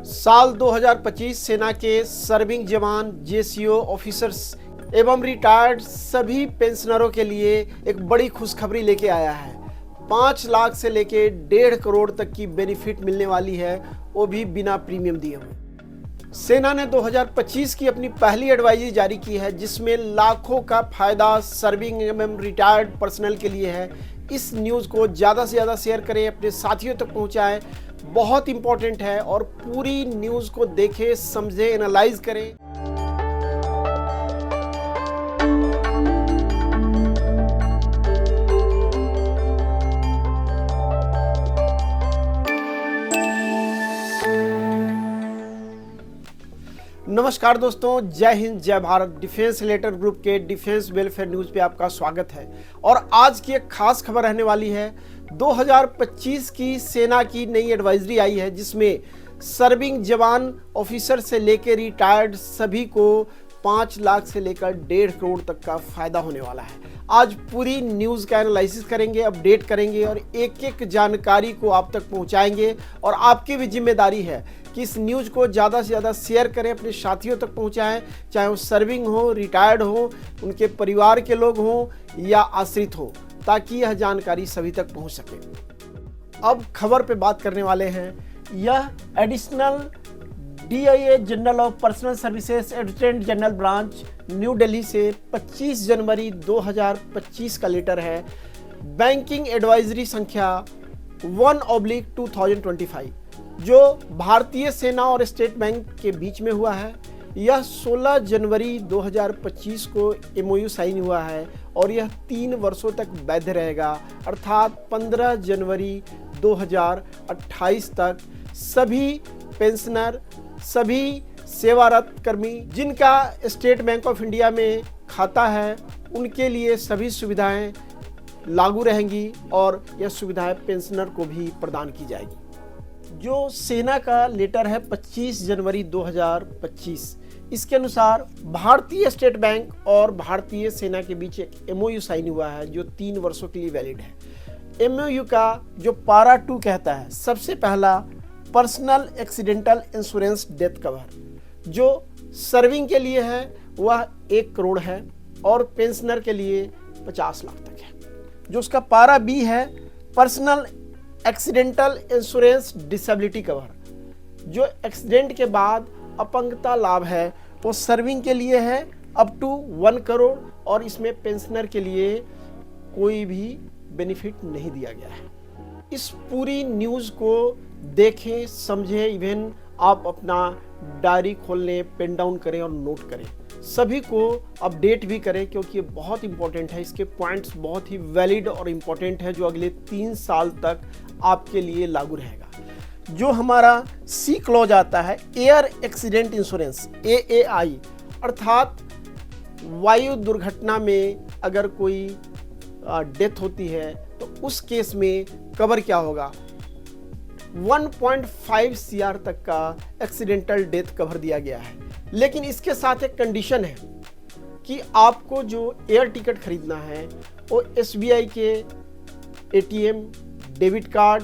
साल 2025 सेना के सर्विंग जवान, जेसीओ ऑफिसर्स एवं रिटायर्ड सभी पेंशनरों के लिए एक बड़ी खुशखबरी लेके आया है। 5 लाख से लेके 1.5 करोड़ तक की बेनिफिट मिलने वाली है, वो भी बिना प्रीमियम दिए हुए। सेना ने 2025 की अपनी पहली एडवाइजरी जारी की है, जिसमें लाखों का फायदा सर्विंग एवं रिटायर्ड पर्सनल के लिए है। इस न्यूज़ को ज़्यादा से ज़्यादा शेयर करें, अपने साथियों तक पहुंचाएं, बहुत इंपॉर्टेंट है। और पूरी न्यूज़ को देखें, समझें, एनालाइज करें। नमस्कार दोस्तों, जय हिंद, जय भारत। डिफेंस रिलेटेड ग्रुप के डिफेंस वेलफेयर न्यूज़ पे आपका स्वागत है। और आज की एक खास खबर रहने वाली है। 2025 की सेना की नई एडवाइजरी आई है, जिसमें सर्विंग जवान ऑफिसर से लेकर रिटायर्ड सभी को 5 लाख से लेकर 1.5 करोड़ तक का फायदा होने वाला है। आज पूरी न्यूज़ का एनालिसिस करेंगे, अपडेट करेंगे और एक एक जानकारी को आप तक पहुंचाएंगे। और आपकी भी जिम्मेदारी है कि इस न्यूज़ को ज़्यादा से ज़्यादा शेयर करें, अपने साथियों तक पहुंचाएं, चाहे वो सर्विंग हो, रिटायर्ड हो, उनके परिवार के लोग हों या आश्रित हो, ताकि यह जानकारी सभी तक पहुंच सके। अब खबर पे बात करने वाले हैं। यह additional DIA general of personal services additional general branch new Delhi से 25 जनवरी 2025 का लेटर है। बैंकिंग एडवाइजरी संख्या 1/2025, जो भारतीय सेना और स्टेट बैंक के बीच में हुआ है। यह 16 जनवरी 2025 को MOU साइन हुआ है और यह 3 वर्षों तक वैध रहेगा, अर्थात 15 जनवरी 2028 तक सभी पेंशनर, सभी सेवारत कर्मी जिनका स्टेट बैंक ऑफ इंडिया में खाता है, उनके लिए सभी सुविधाएं लागू रहेंगी और यह सुविधाएं पेंशनर को भी प्रदान की जाएगी। जो सेना का लेटर है 25 जनवरी 2025, इसके अनुसार भारतीय स्टेट बैंक और भारतीय सेना के बीच एक MOU साइन हुआ है, जो 3 वर्षों के लिए वैलिड है। MOU का जो पारा 2 कहता है, सबसे पहला personal accidental insurance death cover, जो सर्विंग के लिए है वह 1 करोड़ है और पेंशनर के लिए 50 लाख तक है। जो उसका पारा B है personal accidental insurance disability cover, जो एक्सीडेंट के बाद अपंगता लाभ है, वो सर्विंग के लिए है अप टू 1 करोड़ और इसमें पेंशनर के लिए कोई भी बेनिफिट नहीं दिया गया है। इस पूरी न्यूज़ को देखें, समझें, इवन आप अपना डायरी खोल लें, पेन डाउन करें और नोट करें। सभी को अपडेट भी करें, क्योंकि ये बहुत इंपॉर्टेंट है। इसके पॉइंट्स बहुत ही वैलिड और इम्पोर्टेंट है, जो अगले 3 साल तक आपके लिए लागू रहेगा। जो हमारा C क्लॉज आता है, एयर एक्सीडेंट इंश्योरेंस AAI, अर्थात वायु दुर्घटना में अगर कोई डेथ होती है तो उस केस में कवर क्या होगा, 1.5 CR तक का एक्सीडेंटल डेथ कवर दिया गया है। लेकिन इसके साथ एक कंडीशन है कि आपको जो एयर टिकट खरीदना है वो SBI के ATM, debit card,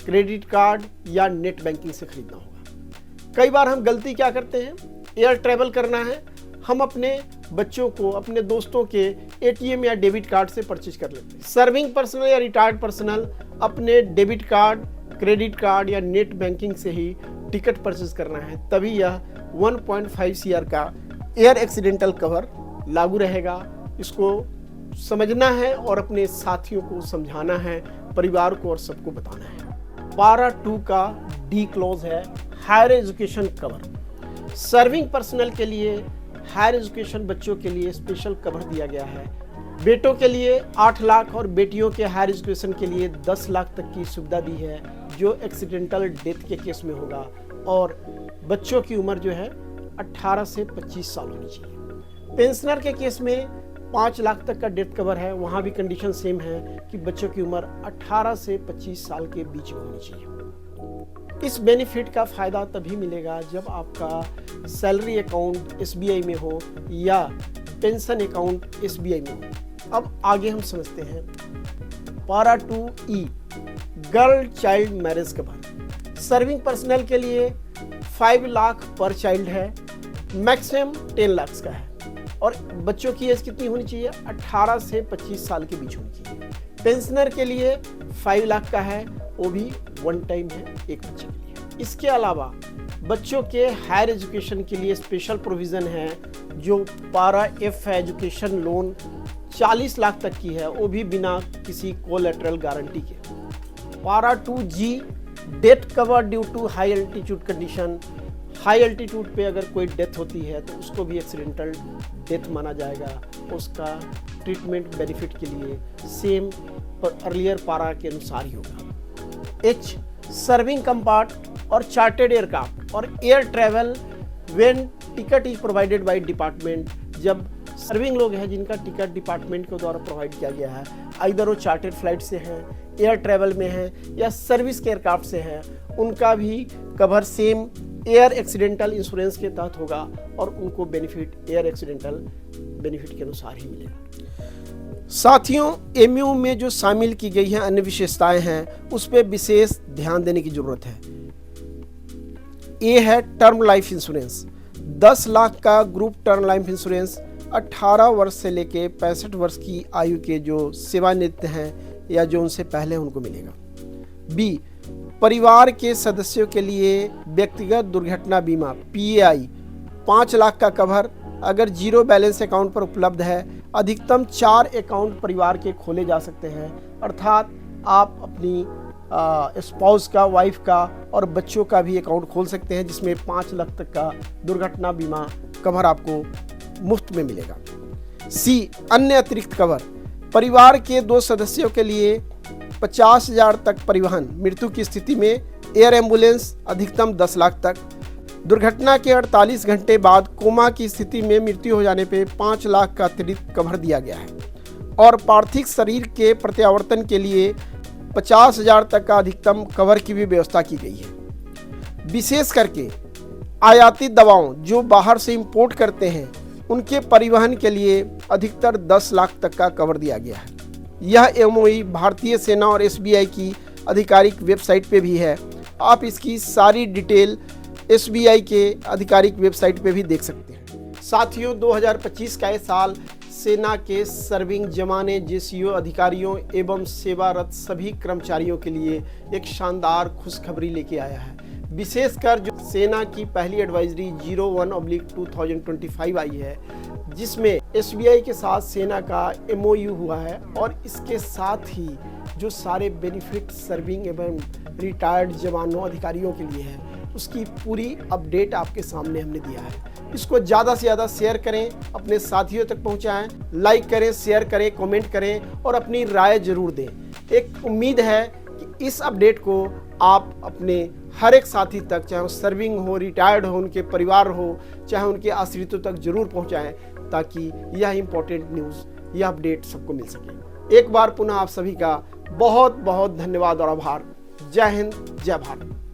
credit card या नेट बैंकिंग से खरीदना होगा। कई बार हम गलती क्या करते हैं, एयर ट्रैवल करना है, हम अपने बच्चों को, अपने दोस्तों के ATM या डेबिट कार्ड से परचेज कर लेते हैं। सर्विंग पर्सनल या रिटायर्ड पर्सनल अपने डेबिट कार्ड, क्रेडिट कार्ड या नेट बैंकिंग से ही टिकट परचेज करना है, तभी यह 1.5 CR का एयर एक्सीडेंटल कवर लागू रहेगा। इसको समझना है और अपने साथियों को समझाना है, परिवार को और सबको बताना है। पारा 2 का D क्लॉज है higher education cover. Serving personal के लिए हायर एजुकेशन बच्चों के लिए स्पेशल कवर दिया गया है। बेटों के लिए 8 लाख और बेटियों के हायर एजुकेशन के लिए 10 लाख तक की सुविधा दी है, जो एक्सीडेंटल डेथ के केस में होगा। और बच्चों की उम्र जो है 18 से 25 साल होनी चाहिए। पेंशनर के केस में 5 लाख तक का डेथ कवर है, वहाँ भी कंडीशन सेम है कि बच्चों की उम्र 18 से 25 साल के बीच में होनी चाहिए। इस बेनिफिट का फ़ायदा तभी मिलेगा जब आपका सैलरी अकाउंट SBI में हो या पेंशन अकाउंट SBI में हो। अब आगे हम समझते हैं पारा 2E girl child marriage cover. Serving personal के लिए 5 लाख पर चाइल्ड है, मैक्सिमम 10 लाख का है। और बच्चों की एज कितनी होनी चाहिए? 18 से 25 साल के बीच होनी चाहिए। पेंशनर के लिए 5 लाख का है, वो भी वन टाइम है एक बच्चे के लिए। इसके अलावा बच्चों के हायर एजुकेशन के लिए स्पेशल प्रोविज़न है, जो पारा एफ एजुकेशन लोन 40 लाख तक की है, वो भी बिना किसी कोलैटरल गारंटी के। Para 2G death cover due to high altitude condition, high altitude पे अगर कोई डेथ होती है तो उसको भी एक्सीडेंटल डेथ माना जाएगा, उसका ट्रीटमेंट बेनिफिट के लिए सेम पर अर्लियर पारा के अनुसार ही होगा। H सर्विंग कंपार्ट और चार्टेड एयरक्राफ्ट और air travel when ticket is provided by department, जब सर्विंग लोग हैं जिनका टिकट डिपार्टमेंट के द्वारा प्रोवाइड किया गया है, इधर वो चार्टेड फ्लाइट से हैं, एयर ट्रैवल में हैं या सर्विस के एयरक्राफ्ट से हैं, उनका भी cover same air accidental insurance के तहत होगा और उनको बेनिफिट एयर एक्सीडेंटल बेनिफिट के अनुसार ही मिलेगा। साथियों, एमयू में जो शामिल की गई हैं अन्य विशेषताएं हैं, उस पर विशेष ध्यान देने की जरूरत है। ये है टर्म लाइफ इंश्योरेंस, 10 लाख का ग्रुप टर्म लाइफ इंश्योरेंस 18 वर्ष से लेके 65 वर्ष की आयु के जो सेवानिवृत्त हैं या जो उनसे पहले उनको मिलेगा। बी, परिवार के सदस्यों के लिए व्यक्तिगत दुर्घटना बीमा PAI 5 लाख का कवर अगर जीरो बैलेंस अकाउंट पर उपलब्ध है। अधिकतम 4 अकाउंट परिवार के खोले जा सकते हैं, अर्थात आप अपनी स्पाउस का, वाइफ का और बच्चों का भी अकाउंट खोल सकते हैं, जिसमें 5 लाख तक का दुर्घटना बीमा कवर आपको मुफ्त में मिलेगा। C, अन्य अतिरिक्त कवर, परिवार के 2 सदस्यों के लिए 50,000 तक परिवहन, मृत्यु की स्थिति में एयर एम्बुलेंस अधिकतम 10 लाख तक, दुर्घटना के 48 घंटे बाद कोमा की स्थिति में मृत्यु हो जाने पे 5 लाख का अतिरिक्त कवर दिया गया है। और पार्थिव शरीर के प्रत्यावर्तन के लिए 50,000 तक का अधिकतम कवर की भी व्यवस्था की गई है। विशेष करके आयातित दवाओं जो बाहर से इंपोर्ट करते हैं, उनके परिवहन के लिए अधिकतर 10 लाख तक का कवर दिया गया है। यह MOU भारतीय सेना और SBI की आधिकारिक वेबसाइट पे भी है। आप इसकी सारी डिटेल SBI के आधिकारिक वेबसाइट पे भी देख सकते हैं। साथियों, 2025 का ये साल सेना के सर्विंग जवान, JCO अधिकारियों एवं सेवारत सभी कर्मचारियों के लिए एक शानदार खुशखबरी लेके आया है। विशेषकर जो सेना की पहली एडवाइजरी 01/2025 आई है, जिसमें SBI के साथ सेना का MOU हुआ है और इसके साथ ही जो सारे बेनिफिट सर्विंग एवं रिटायर्ड जवानों अधिकारियों के लिए है, उसकी पूरी अपडेट आपके सामने हमने दिया है। इसको ज़्यादा से ज़्यादा शेयर करें, अपने साथियों तक पहुंचाएं, लाइक करें, शेयर करें, कमेंट करें और अपनी राय जरूर दें। एक उम्मीद है कि इस अपडेट को आप अपने हर एक साथी तक, चाहे वो सर्विंग हो, रिटायर्ड हो, उनके परिवार हो, चाहे उनके आश्रितों तक जरूर पहुंचाएं, ताकि यह इंपॉर्टेंट न्यूज़, यह अपडेट सबको मिल सके। एक बार पुनः आप सभी का बहुत बहुत धन्यवाद और आभार। जय हिंद, जय भारत।